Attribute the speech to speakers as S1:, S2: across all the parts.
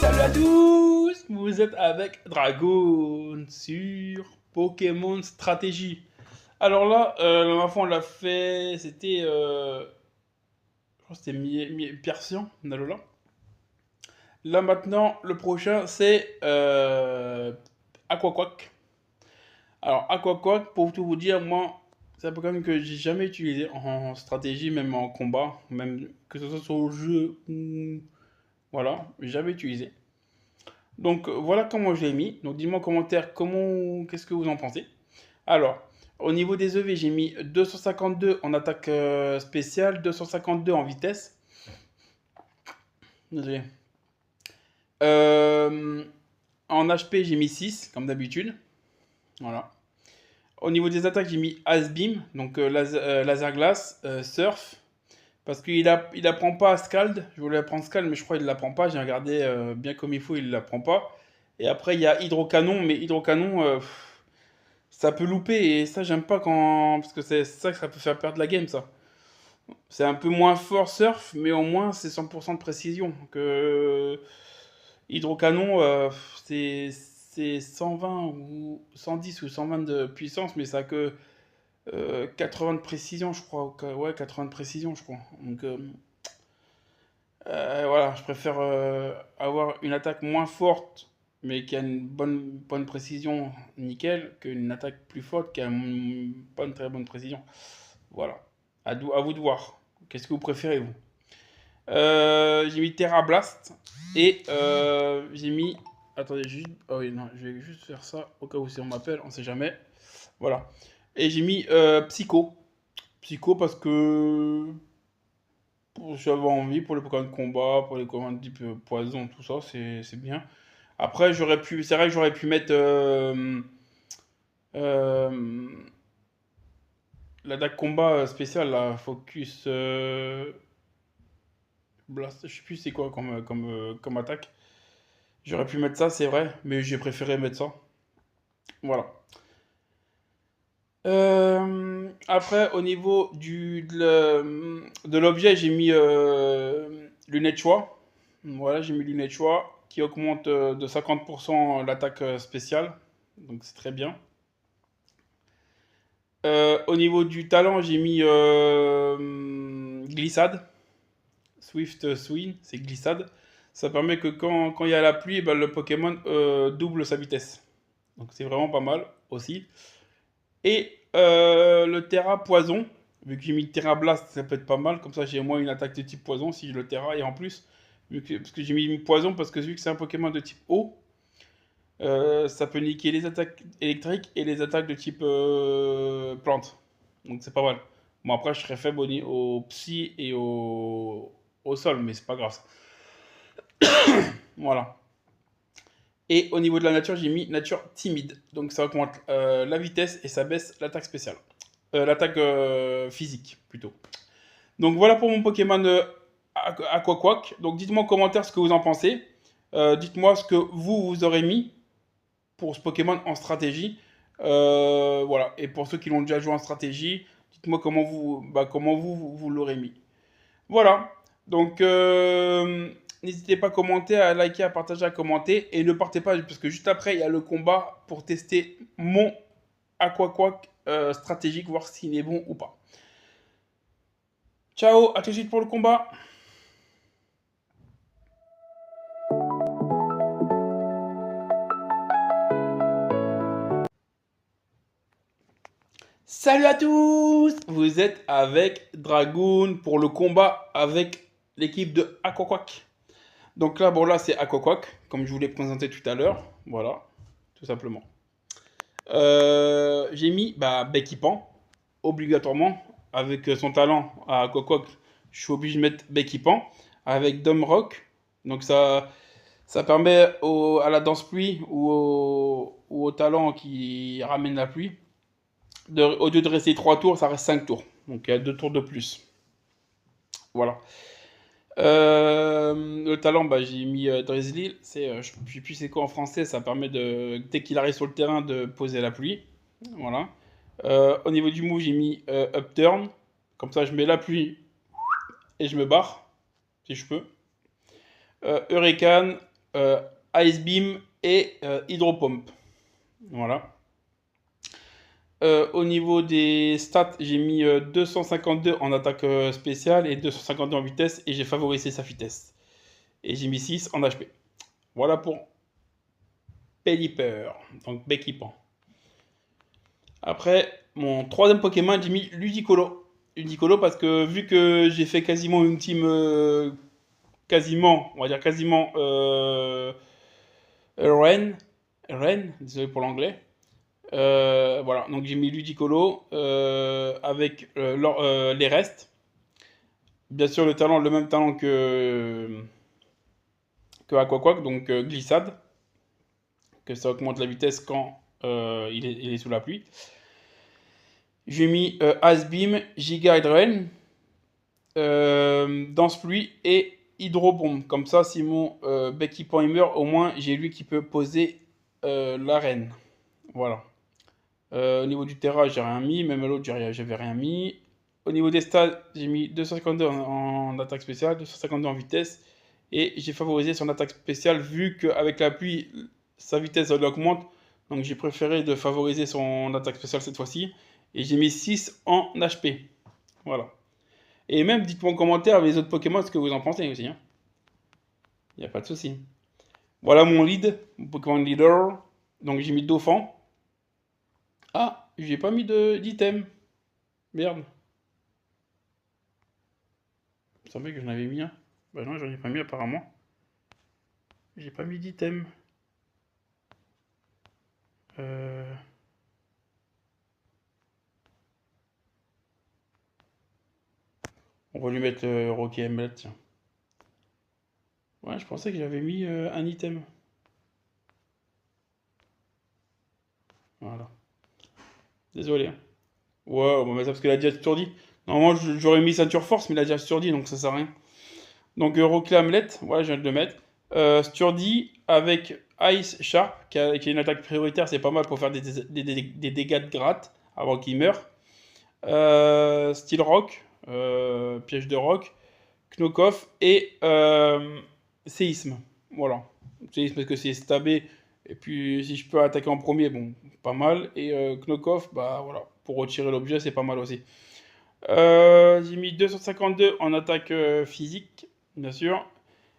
S1: Salut à tous, vous êtes avec Dragon sur Pokémon Stratégie. Alors là, la dernière fois on l'a fait, c'était, je crois que c'était Persian, Nalola. Là maintenant, le prochain c'est Aquaquack. Alors Aquaquack, pour tout vous dire, moi, c'est un Pokémon que j'ai jamais utilisé en stratégie, même en combat, même que ce soit sur le jeu ou voilà, j'ai jamais utilisé. Donc voilà comment je l'ai mis. Donc dis-moi en commentaire qu'est-ce que vous en pensez. Alors, au niveau des EV, j'ai mis 252 en attaque spéciale, 252 en vitesse. Désolé. Euh, En HP, j'ai mis 6, comme d'habitude. Voilà. Au niveau des attaques, j'ai mis Ice Beam, donc laser glace, Surf. Parce il apprend pas à Scald. Je voulais apprendre Scald, mais je crois qu'il l'apprend pas. J'ai regardé bien comme il faut, il l'apprend pas. Et après, il y a Hydrocanon, mais Hydrocanon, ça peut louper. Et ça, j'aime pas quand. Parce que c'est ça que ça peut faire perdre la game, ça. C'est un peu moins fort Surf, mais au moins, c'est 100% de précision. Que Hydrocanon, c'est 120 ou 110 ou 120 de puissance, mais ça a que 80 de précision, je crois. Ouais, 80 de précision, je crois. Donc, voilà, je préfère avoir une attaque moins forte, mais qui a une bonne précision, nickel, qu'une attaque plus forte qui a pas une très bonne précision. Voilà. À vous de voir. Qu'est-ce que vous préférez, vous? J'ai mis Terra Blast et j'ai mis. Attendez, juste. Oh oui, non, je vais juste faire ça au cas où si on m'appelle, on sait jamais. Voilà. Et j'ai mis Psycho. Psycho parce que j'avais envie pour les Pokémon de combat, pour les Pokémon de type poison, tout ça, c'est bien. Après, c'est vrai que j'aurais pu mettre euh, l'attaque combat spéciale, la Focus Blast, je sais plus c'est quoi comme attaque. J'aurais pu mettre ça, c'est vrai, mais j'ai préféré mettre ça. Voilà. Après, au niveau de l'objet, j'ai mis lunettes choix. Voilà, j'ai mis lunettes choix qui augmente de 50% l'attaque spéciale. Donc c'est très bien. Au niveau du talent, j'ai mis glissade. Swift Swing, c'est glissade. Ça permet que quand il y a la pluie, ben, le Pokémon double sa vitesse. Donc c'est vraiment pas mal aussi. Et le Terra Poison, vu que j'ai mis Terra Blast, ça peut être pas mal. Comme ça, j'ai au moins une attaque de type Poison si je le Terra. Et en plus, parce que j'ai mis Poison, parce que vu que c'est un Pokémon de type eau, ça peut niquer les attaques électriques et les attaques de type plante. Donc c'est pas mal. Bon, après, je serais faible au psy et au sol, mais c'est pas grave. Voilà. Et au niveau de la nature, j'ai mis nature timide. Donc ça augmente la vitesse et ça baisse l'attaque spéciale. L'attaque physique plutôt. Donc voilà pour mon Pokémon Aquaquack. Donc dites-moi en commentaire ce que vous en pensez. Dites-moi ce que vous aurez mis pour ce Pokémon en stratégie. Voilà. Et pour ceux qui l'ont déjà joué en stratégie, dites-moi comment vous l'aurez mis. Voilà. Donc, n'hésitez pas à commenter, à liker, à partager, à commenter. Et ne partez pas, parce que juste après, il y a le combat pour tester mon Aquaquack stratégique, voir s'il est bon ou pas. Ciao, à tout de suite pour le combat. Salut à tous. Vous êtes avec Dragoon pour le combat avec l'équipe de Aquaquack. Donc là, bon là, c'est Aquaquack, comme je vous l'ai présenté tout à l'heure. Voilà, tout simplement. J'ai mis Becky Pan, obligatoirement, avec son talent à Aquaquack, je suis obligé de mettre Becky Pan, avec Dom Rock. Donc ça permet à la danse pluie ou au talent qui ramène la pluie, au lieu de rester 3 tours, ça reste 5 tours. Donc il y a 2 tours de plus. Voilà. Le talent, j'ai mis Drizzly. Je ne sais plus c'est quoi en français. Ça permet dès qu'il arrive sur le terrain de poser la pluie. Voilà. Au niveau du move, j'ai mis Upturn. Comme ça, je mets la pluie et je me barre. si je peux. Hurricane, Ice Beam et Hydropompe. Voilà. Au niveau des stats, j'ai mis 252 en attaque spéciale et 252 en vitesse et j'ai favorisé sa vitesse. Et j'ai mis 6 en HP. Voilà pour Pelipper, donc bec équipant. Après, mon troisième Pokémon, j'ai mis Ludicolo. Ludicolo parce que vu que j'ai fait quasiment une team, on va dire quasiment Ren, désolé pour l'anglais. Voilà, donc j'ai mis Ludicolo avec les restes. Bien sûr, le même talent que Aquaquack, donc glissade, que ça augmente la vitesse quand il est sous la pluie. J'ai mis Ice Beam, Giga Hydren, Danse Pluie et Hydrobombe. Comme ça, si mon bec il meurt, au moins j'ai lui qui peut poser l'arène. Voilà. Au niveau du terrain, j'ai rien mis. Même à l'autre, j'avais rien mis. Au niveau des stats, j'ai mis 252 en attaque spéciale, 252 en vitesse. Et j'ai favorisé son attaque spéciale vu qu'avec la pluie, sa vitesse elle augmente. Donc j'ai préféré de favoriser son attaque spéciale cette fois-ci. Et j'ai mis 6 en HP. Voilà. Et même dites-moi en commentaire les autres Pokémon ce que vous en pensez aussi. Il n'y a pas de souci. Voilà mon lead, mon Pokémon leader. Donc j'ai mis Dauphin. Ah, j'ai pas mis d'item. Merde. Il me semblait que j'en avais mis un. Bah non, j'en ai pas mis apparemment. J'ai pas mis d'item. Euh... On va lui mettre Rocky Emerald, tiens. Ouais, je pensais que j'avais mis un item. Voilà. Désolé. Hein. Ouais, on va mettre ça parce qu'il a déjà surdi. Normalement, j'aurais mis ceinture force, mais il a déjà surdi, donc ça sert à rien. Donc Rocky Hamlet, voilà, je viens de le mettre. Sturdy avec Ice Sharp, qui est une attaque prioritaire, c'est pas mal pour faire des dégâts de gratte avant qu'il meure. Steel Rock, piège de rock, Knockoff et séisme. Voilà. Séisme parce que c'est stabé. Et puis si je peux attaquer en premier, bon, pas mal. Et Knockoff, bah voilà, pour retirer l'objet, c'est pas mal aussi. J'ai mis 252 en attaque physique, bien sûr,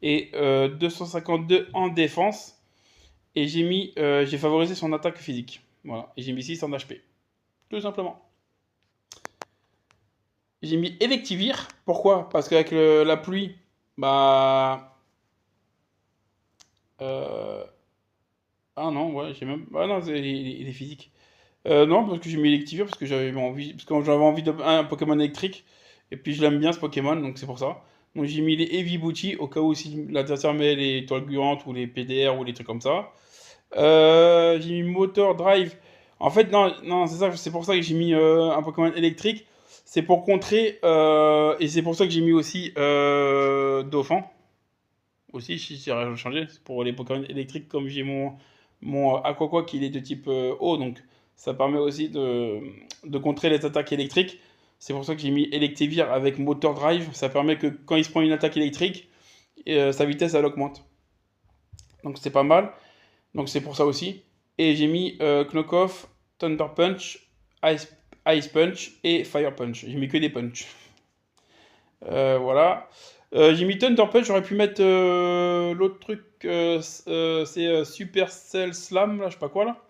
S1: et 252 en défense. Et j'ai favorisé son attaque physique. Voilà. Et j'ai mis 6 en HP. Tout simplement. J'ai mis Electivire. Pourquoi? Parce qu'avec la pluie, bah. euh, Ah non, ouais, j'ai même. Ah non, il est physique. Non, parce que j'ai mis Electivire parce que j'avais envie. Parce que j'avais envie d'un Pokémon électrique. Et puis je l'aime bien ce Pokémon, donc c'est pour ça. Donc j'ai mis les Heavy Booty au cas où si l'adversaire met les toiles gluantes ou les PDR ou les trucs comme ça. J'ai mis Motor Drive. En fait, non, non, c'est ça, c'est pour ça que j'ai mis un Pokémon électrique. C'est pour contrer, et c'est pour ça que j'ai mis aussi Dauphin. Aussi, si j'ai rien changé, c'est pour les Pokémon électriques, comme j'ai mon Aquaqua qui est de type eau, donc ça permet aussi de contrer les attaques électriques. C'est pour ça que j'ai mis Electivire avec Motor Drive. Ça permet que quand il se prend une attaque électrique, sa vitesse elle augmente. Donc c'est pas mal. Donc c'est pour ça aussi. Et j'ai mis Knockoff, Thunder Punch, Ice Punch et Fire Punch. J'ai mis que des punch. Voilà. J'ai mis Thunder Punch, j'aurais pu mettre l'autre truc, c'est Supercell Slam, là, je sais pas quoi là.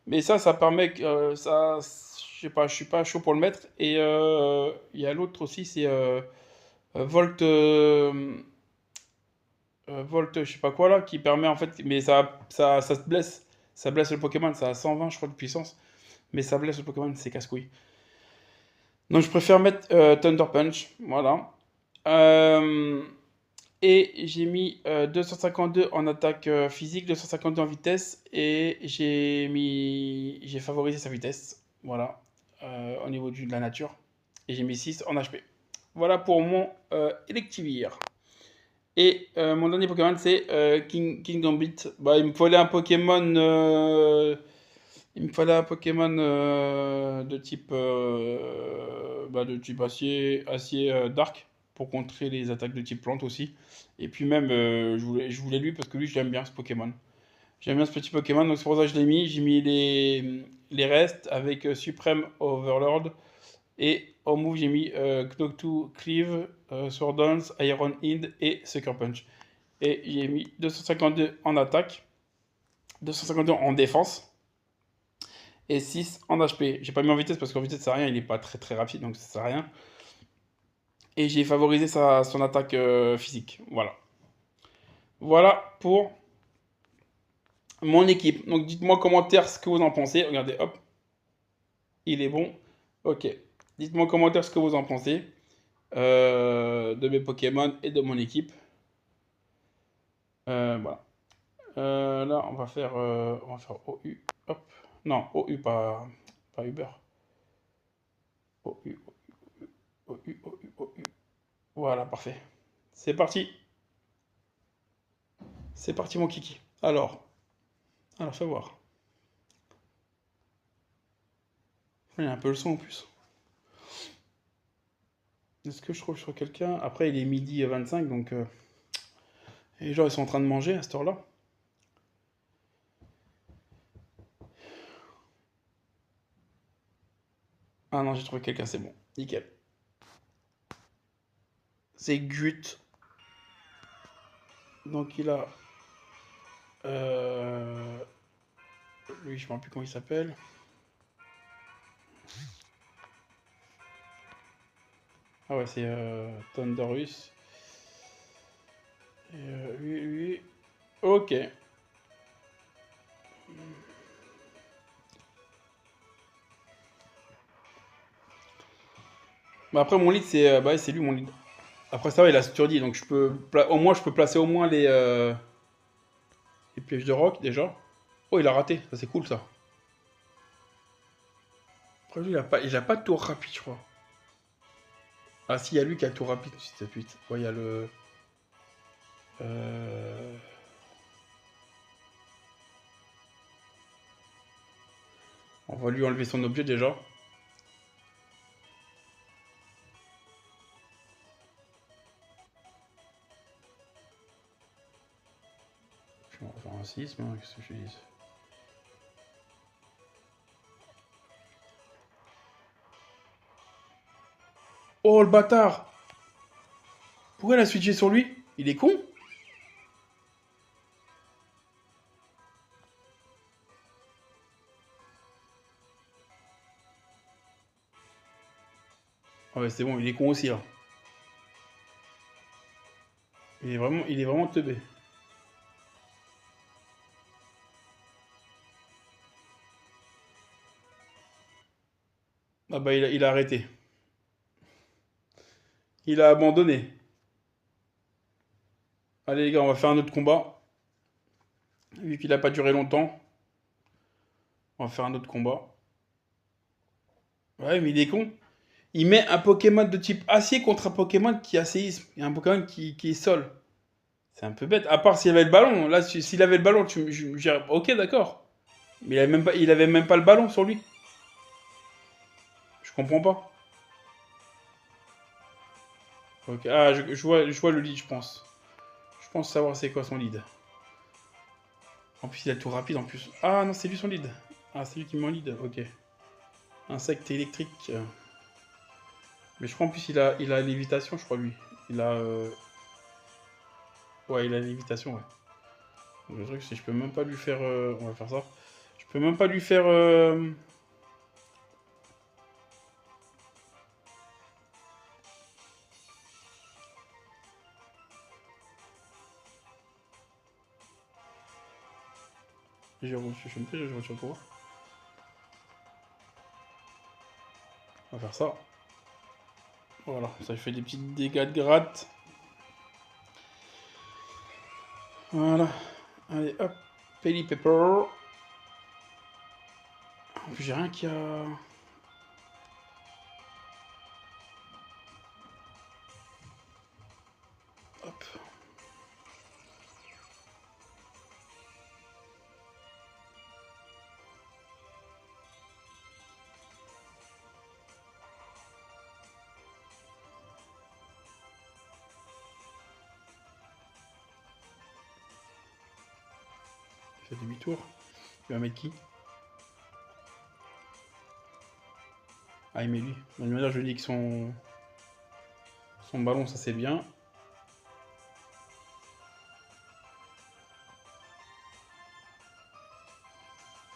S1: Mais ça permet que ça, je sais pas, je suis pas chaud pour le mettre. Et il y a l'autre aussi, c'est Volt, Volt, je sais pas quoi là, qui permet en fait, mais ça se blesse, ça blesse le Pokémon, ça a 120 je crois de puissance, mais ça blesse le Pokémon, c'est casse-couille. Donc je préfère mettre Thunder Punch, voilà. Euh, et j'ai mis 252 en attaque physique, 252 en vitesse, et j'ai favorisé sa vitesse, voilà, au niveau de la nature. Et j'ai mis 6 en HP. Voilà pour mon Electivire. Et mon dernier Pokémon, c'est King Gambit. Bah, il me fallait un Pokémon. De type acier dark. pour contrer les attaques de type plante aussi. Et puis même, je voulais lui parce que lui, j'aime bien ce Pokémon. J'aime bien ce petit Pokémon, donc c'est pour ça que je l'ai mis. J'ai mis les restes avec Supreme Overlord. Et en move, j'ai mis Knoctu, Cleave, Sword Dance, Iron Hind et Sucker Punch. Et j'ai mis 252 en attaque, 252 en défense et 6 en HP. J'ai pas mis en vitesse parce qu'en vitesse, ça sert à rien, il est pas très très rapide donc ça sert à rien. Et j'ai favorisé son attaque physique. Voilà. Voilà pour mon équipe. Donc dites-moi en commentaire ce que vous en pensez. Regardez, hop, il est bon. Ok. Dites-moi en commentaire ce que vous en pensez de mes Pokémon et de mon équipe. Voilà. Là, on va faire OU. Hop. Non, OU, pas Uber. OU, OU, OU, OU. Voilà, parfait. C'est parti. C'est parti, mon kiki. Alors, fais voir. Il y a un peu le son en plus. Est-ce que je trouve sur quelqu'un? Après, il est midi 25, donc les gens ils sont en train de manger à cette heure-là. Ah non, j'ai trouvé quelqu'un, c'est bon. Nickel. C'est Gut. Donc il a. euh, Lui, je ne me rappelle plus comment il s'appelle. Ah ouais, c'est Thunderus. Et lui. Ok. Bah après, mon lead, bah, ouais, c'est lui mon lead. Après ça, va, il a Sturdy, donc au moins, je peux placer au moins les pièges de rock déjà. Oh, il a raté, ça c'est cool ça. Après lui, il a pas de tour rapide, je crois. Ah si, il y a lui qui a le tour rapide, 7-8. Ouais, il y a le. euh, On va lui enlever son objet déjà. On va faire un 6, mais qu'est-ce que je dis? Oh le bâtard! Pourquoi il a switché sur lui? Il est con? Ah ouais, c'est bon, il est con aussi là. Il est vraiment teubé. Ah bah il a arrêté. Il a abandonné. Allez les gars, on va faire un autre combat. Vu qu'il a pas duré longtemps, on va faire un autre combat. Ouais, mais il est con. Il met un Pokémon de type acier contre un Pokémon qui a séisme. Et un Pokémon qui est sol. C'est un peu bête. À part s'il avait le ballon. Là, s'il avait le ballon, je dirais, ok, d'accord. Mais il avait même pas le ballon sur lui. Je comprends pas. Ok. Ah, je vois le lead, je pense. Je pense savoir c'est quoi son lead. En plus, il a tout rapide en plus. Ah non, c'est lui son lead. Ah, c'est lui qui met en lead. Ok. Insecte électrique. Mais je crois en plus il a lévitation, je crois lui. Il a. Ouais, il a lévitation, ouais. Le truc, c'est que je peux même pas lui faire. On va faire ça. Je peux même pas lui faire. Je sais même pas, je retire pour. On va faire ça. Voilà, ça fait des petits dégâts de gratte. Voilà. Allez, hop. Pelly Pepper. En plus, j'ai rien qui a. Hop. fait demi-tour. Il va mettre qui? Ah, il met lui. De toute manière, je lui dis que son ballon, ça c'est bien.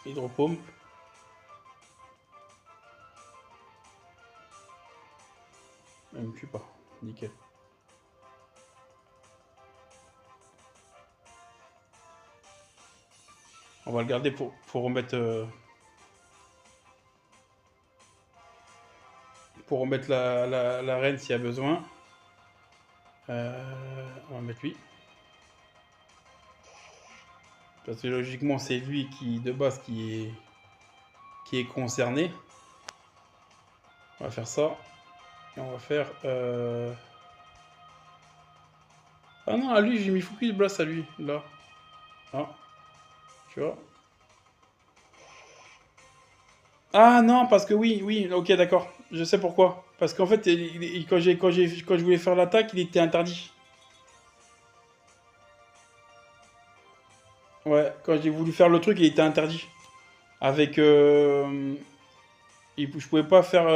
S1: Hydropompe. Il me tue pas. Nickel. On va le garder pour remettre... pour remettre la reine s'il y a besoin. On va mettre lui. Parce que logiquement, c'est lui qui, de base, qui est concerné. On va faire ça. Et on va faire... Ah non, à lui, j'ai mis Focus Blast à lui, là. Ah, tu vois. Ah non, parce que oui, oui, ok, d'accord. Je sais pourquoi. Parce qu'en fait, quand je voulais faire l'attaque, il était interdit. Ouais, quand j'ai voulu faire le truc, il était interdit. Avec... je pouvais pas faire...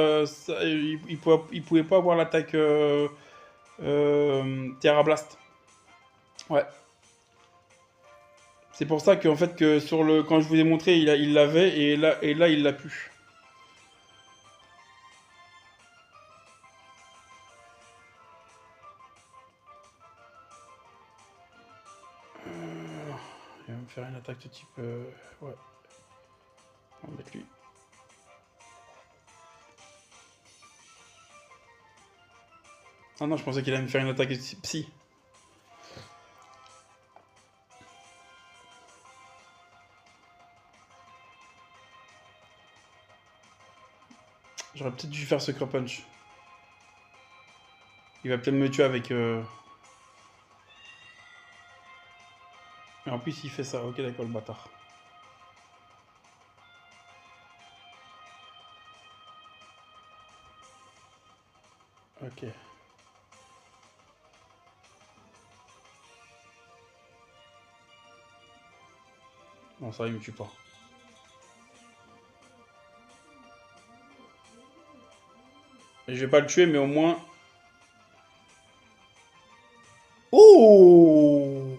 S1: il pouvait pas avoir l'attaque Terra Blast. Ouais. C'est pour ça qu'en fait, que sur le, quand je vous ai montré, il l'avait, et là, il l'a plus. Il va me faire une attaque de type... ouais. On va mettre lui. Ah non, je pensais qu'il allait me faire une attaque de type psy. J'aurais peut-être dû faire Sucker Punch. Il va peut-être me tuer avec... Et en plus, il fait ça. Ok, d'accord, le bâtard. Ok. Non, ça, il me tue pas. Et je vais pas le tuer, mais au moins... Oh!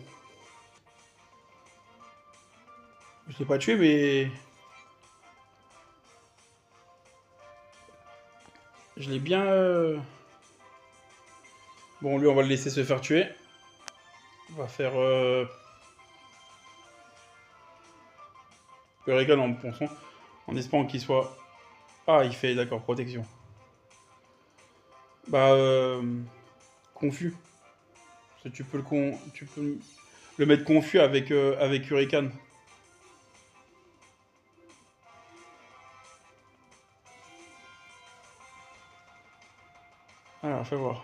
S1: Je l'ai pas tué, mais... Je l'ai bien... Bon, lui, on va le laisser se faire tuer. On va faire... Hurricane en ponçon. En espérant qu'il soit... Ah, il fait, d'accord, protection. Bah, confus. Parce que tu peux le mettre confus avec Hurricane. Alors, fais voir.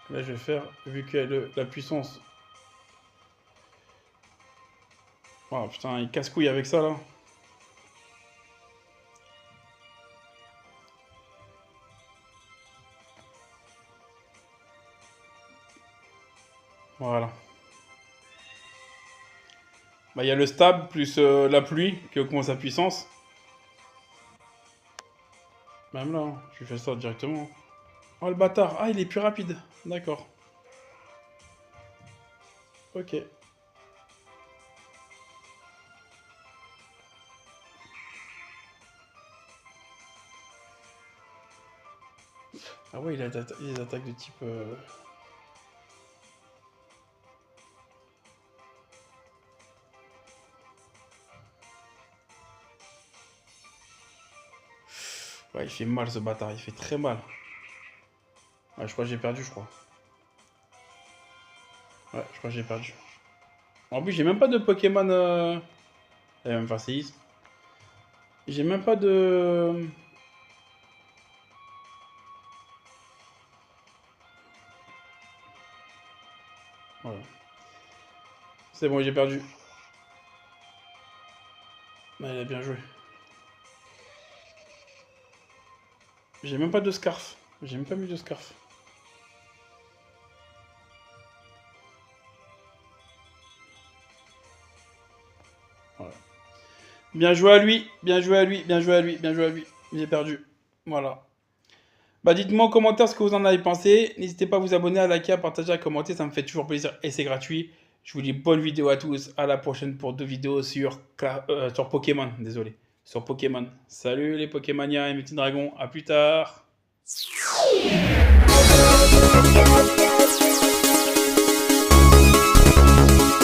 S1: Là, je vais faire, vu qu'il y a la puissance. Oh putain, il casse-couille avec ça, là. Voilà. Bah, il y a le stab plus la pluie qui augmente sa puissance. Même là, hein, je fais ça directement. Oh, le bâtard. Ah, il est plus rapide. D'accord. Ok. Ah ouais, il a des attaques de type... Ouais, il fait mal, ce bâtard. Il fait très mal. Ouais, je crois que j'ai perdu, je crois. Ouais, je crois que j'ai perdu. En plus, j'ai même pas de Pokémon... même pas séisme. J'ai même pas de... Voilà. C'est bon, j'ai perdu. il a bien joué. J'ai même pas de scarf. J'ai même pas mis de scarf. Voilà. Bien joué à lui, bien joué à lui, bien joué à lui, bien joué à lui. J'ai perdu. Voilà. Bah dites-moi en commentaire ce que vous en avez pensé. N'hésitez pas à vous abonner, à liker, à partager, à commenter. Ça me fait toujours plaisir et c'est gratuit. Je vous dis bonne vidéo à tous. À la prochaine pour 2 vidéos sur Pokémon. Désolé. Sur Pokémon. Salut les Pokémoniens et mes petits dragons. À plus tard.